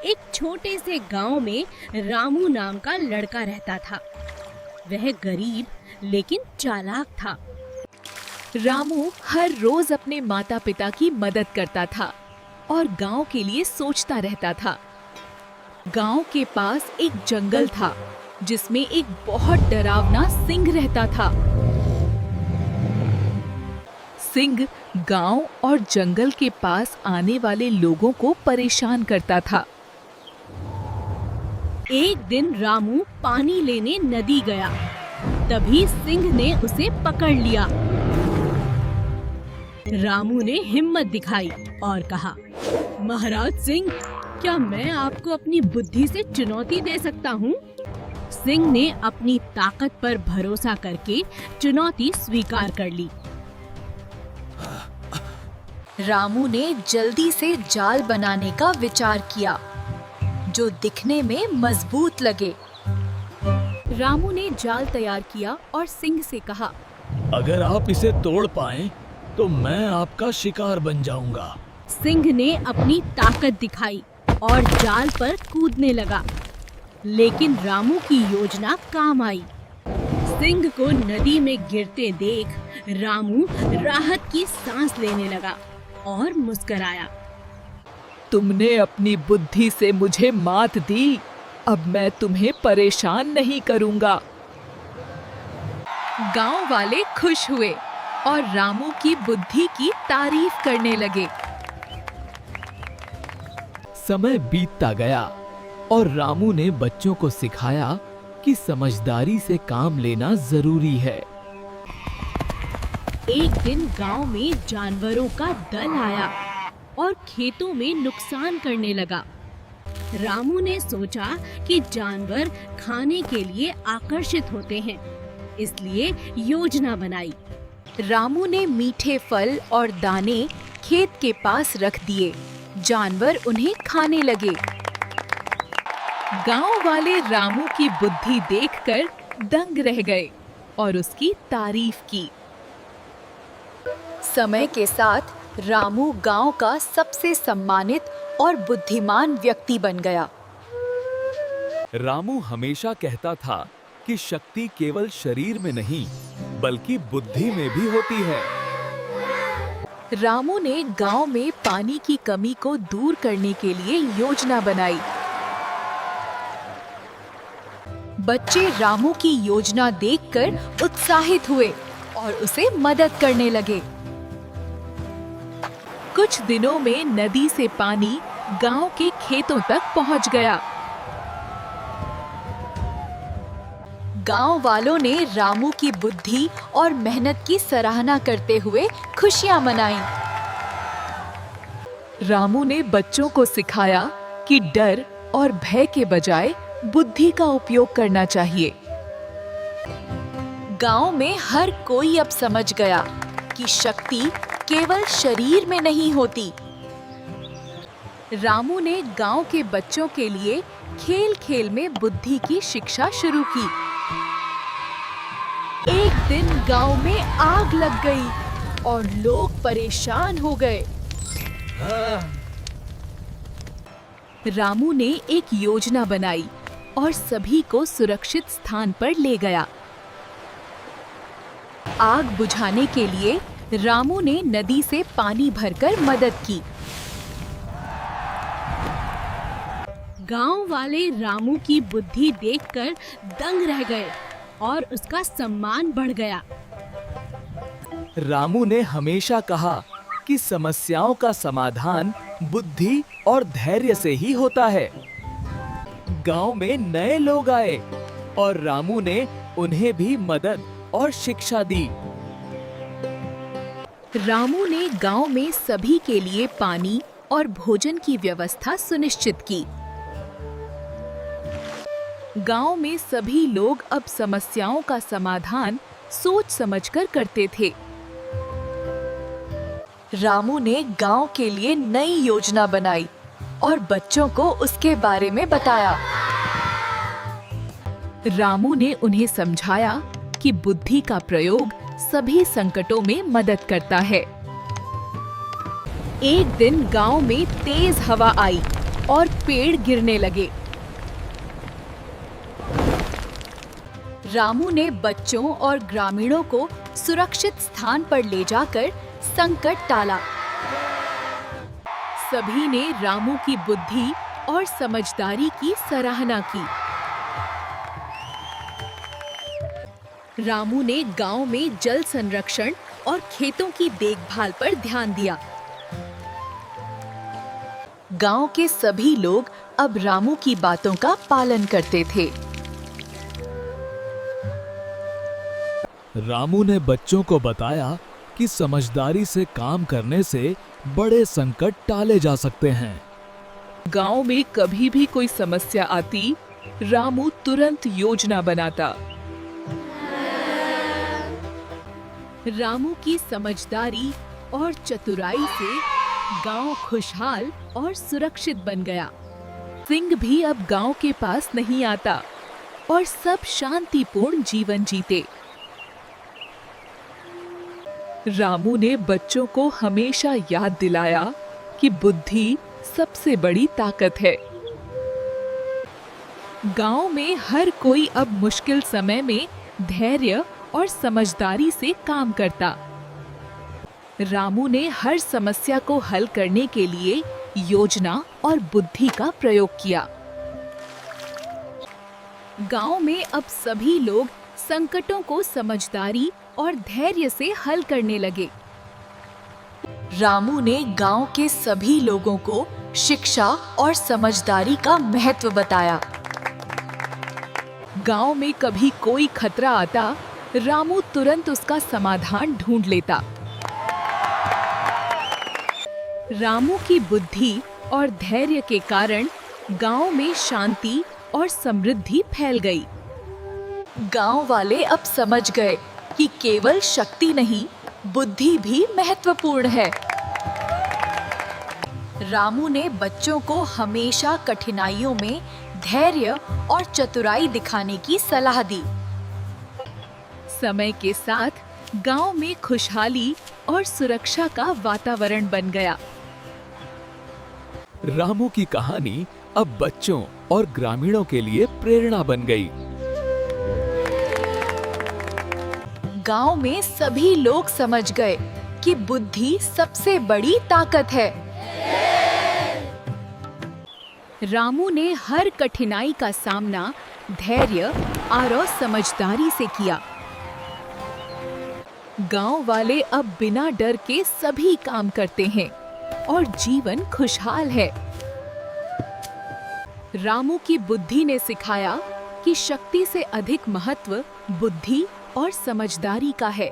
एक छोटे से गांव में रामू नाम का लड़का रहता था। वह गरीब लेकिन चालाक था। रामू हर रोज अपने माता पिता की मदद करता था और गांव के लिए सोचता रहता था। गांव के पास एक जंगल था जिसमें एक बहुत डरावना सिंह रहता था। सिंह गांव और जंगल के पास आने वाले लोगों को परेशान करता था। एक दिन रामू पानी लेने नदी गया। तभी सिंह ने उसे पकड़ लिया। रामू ने हिम्मत दिखाई और कहा, महाराज सिंह, क्या मैं आपको अपनी बुद्धि से चुनौती दे सकता हूँ? सिंह ने अपनी ताकत पर भरोसा करके चुनौती स्वीकार कर ली। रामू ने जल्दी से जाल बनाने का विचार किया जो दिखने में मजबूत लगे। रामू ने जाल तैयार किया और सिंह से कहा, अगर आप इसे तोड़ पाएं, तो मैं आपका शिकार बन जाऊंगा। सिंह ने अपनी ताकत दिखाई और जाल पर कूदने लगा, लेकिन रामू की योजना काम आई। सिंह को नदी में गिरते देख रामू राहत की सांस लेने लगा और मुस्कुराया। तुमने अपनी बुद्धि से मुझे मात दी, अब मैं तुम्हें परेशान नहीं करूंगा। गांव वाले खुश हुए और रामू की बुद्धि की तारीफ करने लगे। समय बीतता गया और रामू ने बच्चों को सिखाया कि समझदारी से काम लेना जरूरी है। एक दिन गांव में जानवरों का दल आया और खेतों में नुकसान करने लगा। रामू ने सोचा कि जानवर खाने के लिए आकर्षित होते हैं, इसलिए योजना बनाई। रामू ने मीठे फल और दाने खेत के पास रख दिए। जानवर उन्हें खाने लगे। गांव वाले रामू की बुद्धि देखकर दंग रह गए और उसकी तारीफ की। समय के साथ रामू गांव का सबसे सम्मानित और बुद्धिमान व्यक्ति बन गया। रामू हमेशा कहता था कि शक्ति केवल शरीर में नहीं, बल्कि बुद्धि में भी होती है। रामू ने गांव में पानी की कमी को दूर करने के लिए योजना बनाई। बच्चे रामू की योजना देखकर उत्साहित हुए और उसे मदद करने लगे। कुछ दिनों में नदी से पानी गांव के खेतों तक पहुंच गया। गांव वालों ने रामू की बुद्धि और मेहनत की सराहना करते हुए खुशियां मनाई। रामू ने बच्चों को सिखाया कि डर और भय के बजाय बुद्धि का उपयोग करना चाहिए। गांव में हर कोई अब समझ गया कि शक्ति केवल शरीर में नहीं होती। रामू ने गांव के बच्चों के लिए खेल-खेल में बुद्धि की शिक्षा शुरू की। एक दिन गांव में आग लग गई और लोग परेशान हो गए। रामू ने एक योजना बनाई और सभी को सुरक्षित स्थान पर ले गया। आग बुझाने के लिए रामू ने नदी से पानी भरकर मदद की। गांव वाले रामू की बुद्धि देखकर दंग रह गए और उसका सम्मान बढ़ गया। रामू ने हमेशा कहा कि समस्याओं का समाधान बुद्धि और धैर्य से ही होता है। गांव में नए लोग आए और रामू ने उन्हें भी मदद और शिक्षा दी। रामू ने गांव में सभी के लिए पानी और भोजन की व्यवस्था सुनिश्चित की। गांव में सभी लोग अब समस्याओं का समाधान सोच समझकर करते थे। रामू ने गांव के लिए नई योजना बनाई और बच्चों को उसके बारे में बताया। रामू ने उन्हें समझाया कि बुद्धि का प्रयोग सभी संकटों में मदद करता है। एक दिन गांव में तेज हवा आई और पेड़ गिरने लगे। रामू ने बच्चों और ग्रामीणों को सुरक्षित स्थान पर ले जाकर संकट टाला। सभी ने रामू की बुद्धि और समझदारी की सराहना की। रामू ने गांव में जल संरक्षण और खेतों की देखभाल पर ध्यान दिया। गांव के सभी लोग अब रामू की बातों का पालन करते थे। रामू ने बच्चों को बताया कि समझदारी से काम करने से बड़े संकट टाले जा सकते हैं। गांव में कभी भी कोई समस्या आती, रामू तुरंत योजना बनाता। रामू की समझदारी और चतुराई से गांव खुशहाल और सुरक्षित बन गया। सिंह भी अब गांव के पास नहीं आता और सब शांतिपूर्ण जीवन जीते। रामू ने बच्चों को हमेशा याद दिलाया कि बुद्धि सबसे बड़ी ताकत है। गांव में हर कोई अब मुश्किल समय में धैर्य और समझदारी से काम करता। रामू ने हर समस्या को हल करने के लिए योजना और बुद्धि का प्रयोग किया। गांव में अब सभी लोग संकटों को समझदारी और धैर्य से हल करने लगे। रामू ने गांव के सभी लोगों को शिक्षा और समझदारी का महत्व बताया। गांव में कभी कोई खतरा आता, रामू तुरंत उसका समाधान ढूंढ लेता। रामू की बुद्धि और धैर्य के कारण गांव में शांति और समृद्धि फैल गई। गांव वाले अब समझ गए कि केवल शक्ति नहीं, बुद्धि भी महत्वपूर्ण है। रामू ने बच्चों को हमेशा कठिनाइयों में धैर्य और चतुराई दिखाने की सलाह दी। समय के साथ गांव में खुशहाली और सुरक्षा का वातावरण बन गया। रामू की कहानी अब बच्चों और ग्रामीणों के लिए प्रेरणा बन गई। गांव में सभी लोग समझ गए कि बुद्धि सबसे बड़ी ताकत है। रामू ने हर कठिनाई का सामना धैर्य और समझदारी से किया। गांव वाले अब बिना डर के सभी काम करते हैं और जीवन खुशहाल है। रामू की बुद्धि ने सिखाया कि शक्ति से अधिक महत्व बुद्धि और समझदारी का है।